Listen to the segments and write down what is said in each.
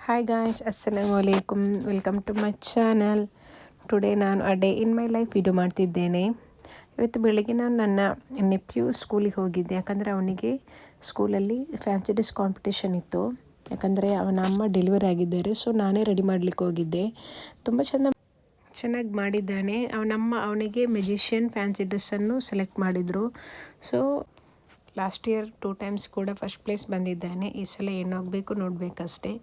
Hi guys, ಅಸ್ಸಲಾಮು ಅಲೈಕುಮ್. Welcome to my channel. Today ನಾನು a day in my life video ಮಾಡ್ತಿದ್ದೇನೆ. ಇವತ್ತು ಬೆಳಿಗ್ಗೆ ನಾನು ನನ್ನ ನೆಪ್ಯೂ ಸ್ಕೂಲಿಗೆ ಹೋಗಿದ್ದೆ. ಯಾಕಂದರೆ ಅವನಿಗೆ ಸ್ಕೂಲಲ್ಲಿ ಫ್ಯಾನ್ಸಿ ಡ್ರೆಸ್ ಕಾಂಪಿಟೇಷನ್ ಇತ್ತು. ಯಾಕಂದರೆ ಅವನ ಅಮ್ಮ ಡೆಲಿವರಿ ಆಗಿದ್ದಾರೆ. ಸೊ ನಾನೇ ರೆಡಿ ಮಾಡಲಿಕ್ಕೆ ಹೋಗಿದ್ದೆ. ತುಂಬ ಚೆನ್ನಾಗಿ ಮಾಡಿದ್ದಾನೆ. ಅವನಮ್ಮ ಅವನಿಗೆ ಮೆಜಿಷಿಯನ್ ಫ್ಯಾನ್ಸಿ ಡ್ರೆಸ್ಸನ್ನು ಸೆಲೆಕ್ಟ್ ಮಾಡಿದರು. ಸೊ ಲಾಸ್ಟ್ ಇಯರ್ 2 ಟೈಮ್ಸ್ ಕೂಡ ಫಸ್ಟ್ ಪ್ಲೇಸ್ ಬಂದಿದ್ದಾನೆ. ಈ ಸಲ ಏನಾಗಬೇಕು ನೋಡಬೇಕಷ್ಟೇ.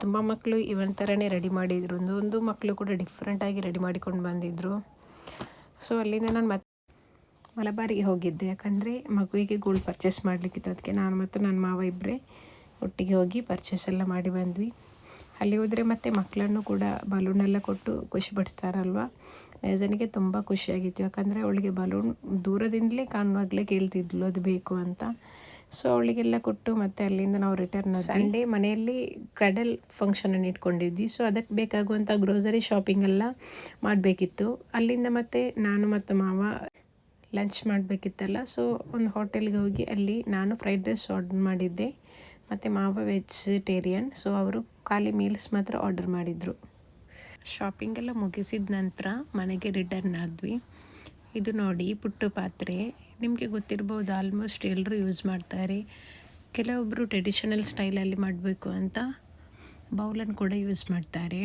ತುಂಬ ಮಕ್ಕಳು ಇವನ್ ಥರನೇ ರೆಡಿ ಮಾಡಿದ್ರು. ಒಂದು ಮಕ್ಕಳು ಕೂಡ ಡಿಫ್ರೆಂಟಾಗಿ ರೆಡಿ ಮಾಡಿಕೊಂಡು ಬಂದಿದ್ದರು. ಸೊ ಅಲ್ಲಿಂದ ನಾನು ಮತ್ತೆ ಮಲಬಾರಿಗೆ ಹೋಗಿದ್ದೆ. ಯಾಕಂದರೆ ಮಗುವಿಗೆ ಗೋಲ್ಡ್ ಪರ್ಚೇಸ್ ಮಾಡಲಿಕ್ಕಿತ್ತು. ಅದಕ್ಕೆ ನಾನು ಮತ್ತು ನನ್ನ ಮಾವ ಇಬ್ಬರೇ ಒಟ್ಟಿಗೆ ಹೋಗಿ ಪರ್ಚೇಸ್ ಎಲ್ಲ ಮಾಡಿ ಬಂದ್ವಿ. ಅಲ್ಲಿ ಹೋದರೆ ಮತ್ತೆ ಮಕ್ಕಳನ್ನು ಕೂಡ ಬಲೂನೆಲ್ಲ ಕೊಟ್ಟು ಖುಷಿ ಪಡಿಸ್ತಾರಲ್ವ. ನೇಜನಿಗೆ ತುಂಬ ಖುಷಿಯಾಗಿತ್ತು. ಯಾಕಂದರೆ ಅವಳಿಗೆ ಬಲೂನ್ ದೂರದಿಂದಲೇ ಕಾಣುವಾಗಲೇ ಕೇಳ್ತಿದ್ಲು ಅದು ಬೇಕು ಅಂತ. ಸೊ ಅವಳಿಗೆಲ್ಲ ಕೊಟ್ಟು ಮತ್ತೆ ಅಲ್ಲಿಂದ ನಾವು ರಿಟರ್ನ್ ಸಂಡೇ ಮನೆಯಲ್ಲಿ ಕ್ರಡಲ್ ಫಂಕ್ಷನನ್ನು ಇಟ್ಕೊಂಡಿದ್ವಿ. ಸೊ ಅದಕ್ಕೆ ಬೇಕಾಗುವಂಥ ಗ್ರೋಸರಿ ಶಾಪಿಂಗ್ ಎಲ್ಲ ಮಾಡಬೇಕಿತ್ತು. ಅಲ್ಲಿಂದ ಮತ್ತೆ ನಾನು ಮತ್ತು ಮಾವ ಲಂಚ್ ಮಾಡಬೇಕಿತ್ತಲ್ಲ. ಸೊ ಒಂದು ಹೋಟೆಲ್ಗೆ ಹೋಗಿ ಅಲ್ಲಿ ನಾನು ಫ್ರೈಡ್ ರೈಸ್ ಆರ್ಡರ್ ಮಾಡಿದ್ದೆ. ಮತ್ತು ಮಾವ ವೆಜಿಟೇರಿಯನ್. ಸೊ ಅವರು ಖಾಲಿ ಮೀಲ್ಸ್ ಮಾತ್ರ ಆರ್ಡರ್ ಮಾಡಿದರು. ಶಾಪಿಂಗೆಲ್ಲ ಮುಗಿಸಿದ ನಂತರ ಮನೆಗೆ ರಿಟರ್ನ್ ಆದ್ವಿ. ಇದು ನೋಡಿ ಪುಟ್ಟು ಪಾತ್ರೆ. ನಿಮಗೆ ಗೊತ್ತಿರ್ಬೋದು, ಆಲ್ಮೋಸ್ಟ್ ಎಲ್ಲರೂ ಯೂಸ್ ಮಾಡ್ತಾರೆ. ಕೆಲವೊಬ್ಬರು ಟ್ರೆಡಿಷನಲ್ ಸ್ಟೈಲಲ್ಲಿ ಮಾಡಬೇಕು ಅಂತ ಬೌಲನ್ನು ಕೂಡ ಯೂಸ್ ಮಾಡ್ತಾರೆ.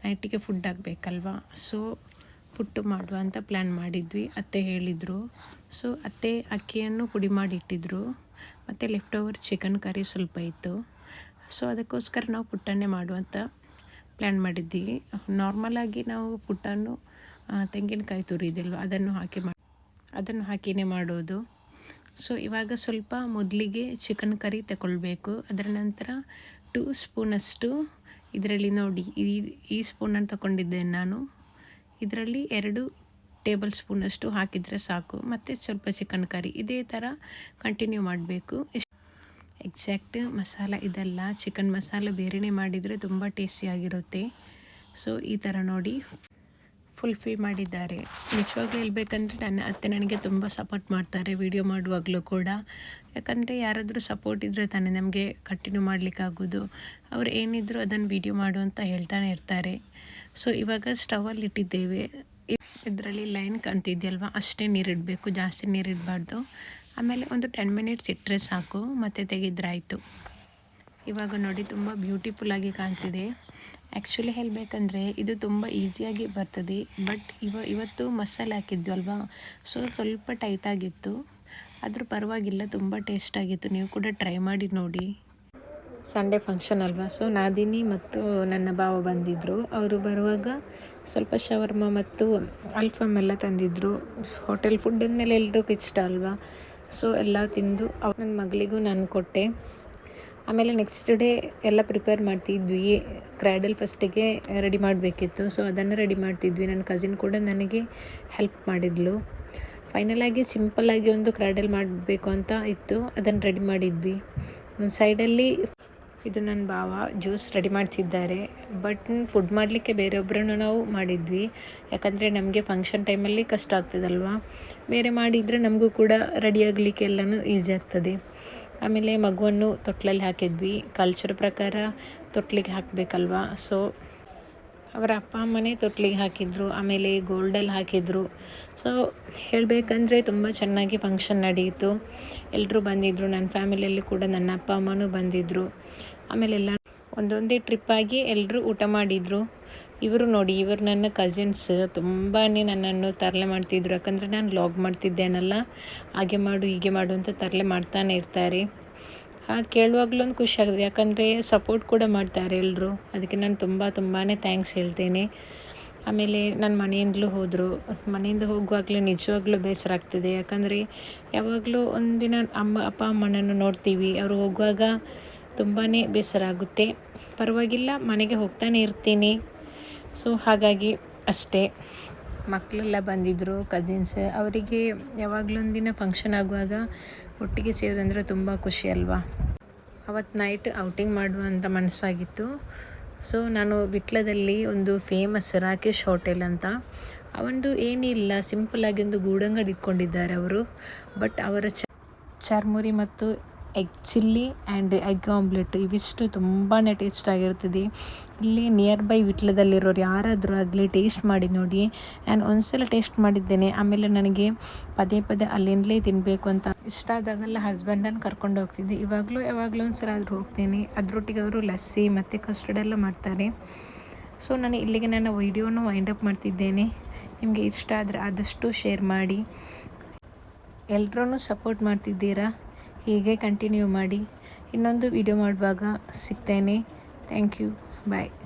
ನೈಟಿಗೆ ಫುಡ್ ಆಗಬೇಕಲ್ವ. ಸೊ ಪುಟ್ಟು ಮಾಡುವ ಅಂತ ಪ್ಲ್ಯಾನ್ ಮಾಡಿದ್ವಿ. ಅತ್ತೆ ಹೇಳಿದರು. ಸೊ ಅತ್ತೆ ಅಕ್ಕಿಯನ್ನು ಪುಡಿ ಮಾಡಿ ಇಟ್ಟಿದ್ರು. ಮತ್ತು ಲೆಫ್ಟ್ ಓವರ್ ಚಿಕನ್ ಕರಿ ಸ್ವಲ್ಪ ಇತ್ತು. ಸೊ ಅದಕ್ಕೋಸ್ಕರ ನಾವು ಪುಟ್ಟನ್ನೇ ಮಾಡುವಂಥ ಪ್ಲ್ಯಾನ್ ಮಾಡಿದ್ದೀವಿ. ನಾರ್ಮಲಾಗಿ ನಾವು ಪುಟ್ಟನ್ನು ತೆಂಗಿನಕಾಯಿ ತುರಿದಿಲ್ವ ಅದನ್ನು ಹಾಕಿನೇ ಮಾಡೋದು. ಸೊ ಇವಾಗ ಸ್ವಲ್ಪ ಮೊದಲಿಗೆ ಚಿಕನ್ ಕರಿ ತಗೊಳ್ಬೇಕು. ಅದರ ನಂತರ 2 ಸ್ಪೂನಷ್ಟು ಇದರಲ್ಲಿ ನೋಡಿ ಈ ಸ್ಪೂನನ್ನು ತಗೊಂಡಿದ್ದೇನೆ ನಾನು. ಇದರಲ್ಲಿ 2 ಟೇಬಲ್ ಸ್ಪೂನಷ್ಟು ಹಾಕಿದರೆ ಸಾಕು. ಮತ್ತು ಸ್ವಲ್ಪ ಚಿಕನ್ ಕರಿ ಇದೇ ಥರ ಕಂಟಿನ್ಯೂ ಮಾಡಬೇಕು. ಎಕ್ಸಾಕ್ಟ್ ಮಸಾಲ ಇದೆಲ್ಲ ಚಿಕನ್ ಮಸಾಲ ಬೇರೆಯೇ ಮಾಡಿದರೆ ತುಂಬ ಟೇಸ್ಟಿಯಾಗಿರುತ್ತೆ. ಸೊ ಈ ಥರ ನೋಡಿ ಫುಲ್ಫಿಲ್ ಮಾಡಿದ್ದಾರೆ. ನಿಜವಾಗ್ಲೂ ಹೇಳ್ಬೇಕಂದ್ರೆ ನನ್ನ ಅತ್ತೆ ನನಗೆ ತುಂಬ ಸಪೋರ್ಟ್ ಮಾಡ್ತಾರೆ ವಿಡಿಯೋ ಮಾಡುವಾಗಲೂ ಕೂಡ. ಯಾಕಂದರೆ ಯಾರಾದರೂ ಸಪೋರ್ಟ್ ಇದ್ದರೆ ತಾನೇ ನಮಗೆ ಕಂಟಿನ್ಯೂ ಮಾಡಲಿಕ್ಕಾಗೋದು. ಅವ್ರು ಏನಿದ್ರು ಅದನ್ನು ವಿಡಿಯೋ ಮಾಡು ಅಂತ ಹೇಳ್ತಾನೆ ಇರ್ತಾರೆ. ಸೊ ಇವಾಗ ಸ್ಟವಲ್ಲಿ ಇಟ್ಟಿದ್ದೇವೆ. ಇದರಲ್ಲಿ ಲೈನ್ ಕಾಣ್ತಿದೆಯಲ್ವ, ಅಷ್ಟೇ ನೀರಿಡಬೇಕು, ಜಾಸ್ತಿ ನೀರಿಡಬಾರ್ದು. ಆಮೇಲೆ ಒಂದು 10 ಮಿನಿಟ್ಸ್ ಇಟ್ಟರೆ ಸಾಕು, ಮತ್ತು ತೆಗೆದ್ರಾಯಿತು. ಇವಾಗ ನೋಡಿ ತುಂಬ ಬ್ಯೂಟಿಫುಲ್ಲಾಗಿ ಕಾಣ್ತಿದೆ. ಆ್ಯಕ್ಚುಲಿ ಹೇಳಬೇಕಂದ್ರೆ ಇದು ತುಂಬ ಈಸಿಯಾಗಿ ಬರ್ತದೆ. ಬಟ್ ಇವತ್ತು ಮಸಾಲೆ ಹಾಕಿದ್ವಲ್ವಾ, ಸೊ ಸ್ವಲ್ಪ ಟೈಟಾಗಿತ್ತು. ಆದರೂ ಪರವಾಗಿಲ್ಲ, ತುಂಬ ಟೇಸ್ಟಾಗಿತ್ತು. ನೀವು ಕೂಡ ಟ್ರೈ ಮಾಡಿ ನೋಡಿ. ಸಂಡೇ ಫಂಕ್ಷನ್ ಅಲ್ವಾ. ಸೊ ನಾದಿನಿ ಮತ್ತು ನನ್ನ ಭಾವ ಬಂದಿದ್ದರು. ಅವರು ಬರುವಾಗ ಸ್ವಲ್ಪ ಶವರ್ಮ ಮತ್ತು ಅಲ್ಫಾಮ್ ಎಲ್ಲ ತಂದಿದ್ದರು. ಹೋಟೆಲ್ ಫುಡ್ ಅಂದಮೇಲೆ ಎಲ್ರಿಗೂ ಇಷ್ಟ ಅಲ್ವಾ. ಸೊ ಎಲ್ಲ ತಿಂದು ನನ್ನ ಮಗಳಿಗೂ ನಾನು ಕೊಟ್ಟೆ. ಆಮೇಲೆ ನೆಕ್ಸ್ಟ್ ಡೇ ಎಲ್ಲ ಪ್ರಿಪೇರ್ ಮಾಡ್ತಿದ್ವಿ. ಕ್ರ್ಯಾಡಲ್ ಫಸ್ಟಿಗೆ ರೆಡಿ ಮಾಡಬೇಕಿತ್ತು. ಸೊ ಅದನ್ನು ರೆಡಿ ಮಾಡ್ತಿದ್ವಿ. ನನ್ನ ಕಸಿನ್ ಕೂಡ ನನಗೆ ಹೆಲ್ಪ್ ಮಾಡಿದ್ಲು. ಫೈನಲಾಗಿ ಸಿಂಪಲ್ಲಾಗಿ ಒಂದು ಕ್ರ್ಯಾಡಲ್ ಮಾಡಬೇಕು ಅಂತ ಇತ್ತು, ಅದನ್ನು ರೆಡಿ ಮಾಡಿದ್ವಿ. ಸೈಡಲ್ಲಿ ಇದು ನನ್ನ ಭಾವ ಜ್ಯೂಸ್ ರೆಡಿ ಮಾಡ್ತಿದ್ದಾರೆ. ಬಟ್ ಫುಡ್ ಮಾಡಲಿಕ್ಕೆ ಬೇರೆಯೊಬ್ಬರನ್ನು ನಾವು ಮಾಡಿದ್ವಿ. ಯಾಕಂದರೆ ನಮಗೆ ಫಂಕ್ಷನ್ ಟೈಮಲ್ಲಿ ಕಷ್ಟ ಆಗ್ತದಲ್ವ. ಬೇರೆ ಮಾಡಿದರೆ ನಮಗೂ ಕೂಡ ರೆಡಿ ಆಗಲಿಕ್ಕೆ ಎಲ್ಲನೂ ಈಸಿ ಆಗ್ತದೆ. ಆಮೇಲೆ ಮಗುವನ್ನು ತೊಟ್ಲಲ್ಲಿ ಹಾಕಿದ್ವಿ. ಕಲ್ಚರ್ ಪ್ರಕಾರ ತೊಟ್ಲಿಗೆ ಹಾಕಬೇಕಲ್ವ. ಸೊ ಅವರ ಅಪ್ಪ ಅಮ್ಮನೇ ತೊಟ್ಲಿಗೆ ಹಾಕಿದ್ರು. ಆಮೇಲೆ ಗೋಲ್ಡಲ್ಲಿ ಹಾಕಿದರು. ಸೊ ಹೇಳಬೇಕಂದ್ರೆ ತುಂಬ ಚೆನ್ನಾಗಿ ಫಂಕ್ಷನ್ ನಡೆಯಿತು. ಎಲ್ಲರೂ ಬಂದಿದ್ದರು. ನನ್ನ ಫ್ಯಾಮಿಲಿಯಲ್ಲಿ ಕೂಡ ನನ್ನ ಅಪ್ಪ ಅಮ್ಮನೂ ಬಂದಿದ್ದರು. ಆಮೇಲೆಲ್ಲ ಒಂದೊಂದೇ ಟ್ರಿಪ್ಪಾಗಿ ಎಲ್ಲರೂ ಊಟ ಮಾಡಿದರು. ಇವರು ನೋಡಿ, ಇವರು ನನ್ನ ಕಸಿನ್ಸ್ ತುಂಬಾ ನನ್ನನ್ನು ತರಲೆ ಮಾಡ್ತಿದ್ರು. ಯಾಕಂದರೆ ನಾನು ಲಾಗ್ ಮಾಡ್ತಿದ್ದೇನಲ್ಲ, ಹಾಗೆ ಮಾಡು ಹೀಗೆ ಮಾಡು ಅಂತ ತರಲೆ ಮಾಡ್ತಾನೆ ಇರ್ತಾರೆ. ಅದು ಕೇಳುವಾಗಲೂ ಒಂದು ಖುಷಿ ಆಗುತ್ತೆ. ಯಾಕಂದರೆ ಸಪೋರ್ಟ್ ಕೂಡ ಮಾಡ್ತಾರೆ ಎಲ್ಲರೂ. ಅದಕ್ಕೆ ನಾನು ತುಂಬಾ ಥ್ಯಾಂಕ್ಸ್ ಹೇಳ್ತೇನೆ. ಆಮೇಲೆ ನನ್ನ ಮನೆಯಿಂದಲೂ ಹೋದರು. ಮನೆಯಿಂದ ಹೋಗುವಾಗಲೂ ನಿಜವಾಗ್ಲೂ ಬೇಸರ ಆಗ್ತದೆ. ಯಾಕಂದರೆ ಯಾವಾಗಲೂ ಒಂದಿನ ಅಪ್ಪ ಅಮ್ಮನನ್ನು ನೋಡ್ತೀವಿ, ಅವರು ಹೋಗುವಾಗ ತುಂಬಾ ಬೇಸರ ಆಗುತ್ತೆ. ಪರವಾಗಿಲ್ಲ, ಮನೆಗೆ ಹೋಗ್ತಾನೆ ಇರ್ತೀನಿ. ಸೊ ಹಾಗಾಗಿ ಅಷ್ಟೇ. ಮಕ್ಕಳೆಲ್ಲ ಬಂದಿದ್ದರು, ಕಸಿನ್ಸ್. ಅವರಿಗೆ ಯಾವಾಗಲೊಂದಿನ ಫಂಕ್ಷನ್ ಆಗುವಾಗ ಒಟ್ಟಿಗೆ ಸೇರೋದಂದರೆ ತುಂಬ ಖುಷಿ ಅಲ್ವಾ. ಅವತ್ತು ನೈಟ್ ಔಟಿಂಗ್ ಮಾಡುವಂಥ ಮನಸ್ಸಾಗಿತ್ತು. ಸೊ ನಾನು ವಿಟ್ಲದಲ್ಲಿ ಒಂದು ಫೇಮಸ್ ರಾಕೇಶ್ ಹೋಟೆಲ್ ಅಂತ, ಅವೊಂದು ಏನಿಲ್ಲ, ಸಿಂಪಲ್ಲಾಗಿ ಒಂದು ಗೂಡಂಗಡಿ ಇಟ್ಕೊಂಡಿದ್ದಾರೆ ಅವರು. ಬಟ್ ಅವರ ಚರ್ಮುರಿ ಮತ್ತು egg chilli and egg omelette ಇವಿಷ್ಟು ತುಂಬಾ ಟೇಸ್ಟ್ ಆಗಿರ್ತದೆ. ಇಲ್ಲಿ ನಿಯರ್ ಬೈ ವಿಟ್ಲದಲ್ಲಿರೋರು ಯಾರಾದರೂ ಆಗಲಿ ಟೇಸ್ಟ್ ಮಾಡಿ ನೋಡಿ. ನಾನು ಒಂದ್ಸಲ ಟೇಸ್ಟ್ ಮಾಡಿದ್ದೇನೆ, ಆಮೇಲೆ ನನಗೆ ಪದೇ ಪದೇ ಅಲ್ಲಿಂದಲೇ ತಿನ್ನಬೇಕು ಅಂತ ಇಷ್ಟ ಆದಾಗೆಲ್ಲ ಹಸ್ಬೆಂಡನ್ನು ಕರ್ಕೊಂಡು ಹೋಗ್ತಿದ್ದೆ. ಯಾವಾಗಲೂ ಒಂದ್ಸಲ ಆದರೂ ಹೋಗ್ತೀನಿ. ಅದರೊಟ್ಟಿಗೆ ಅವರು ಲಸ್ಸಿ ಮತ್ತು ಕಸ್ಟರ್ಡ್ ಎಲ್ಲ ಮಾಡ್ತಾರೆ. ಸೊ ನಾನು ಇಲ್ಲಿಗೆ ನನ್ನ ವೈಂಡ್ ಅಪ್ ಮಾಡ್ತಿದ್ದೇನೆ. ನಿಮಗೆ ಇಷ್ಟ ಆದರೆ ಆದಷ್ಟು ಶೇರ್ ಮಾಡಿ. ಎಲ್ಲರೂ ಸಪೋರ್ಟ್ ಮಾಡ್ತಿದ್ದೀರಾ, ಹೀಗೆ ಕಂಟಿನ್ಯೂ ಮಾಡಿ. ಇನ್ನೊಂದು ವಿಡಿಯೋ ಮಾಡುವಾಗ ಸಿಗ್ತೇನೆ. Thank you. ಬಾಯ್.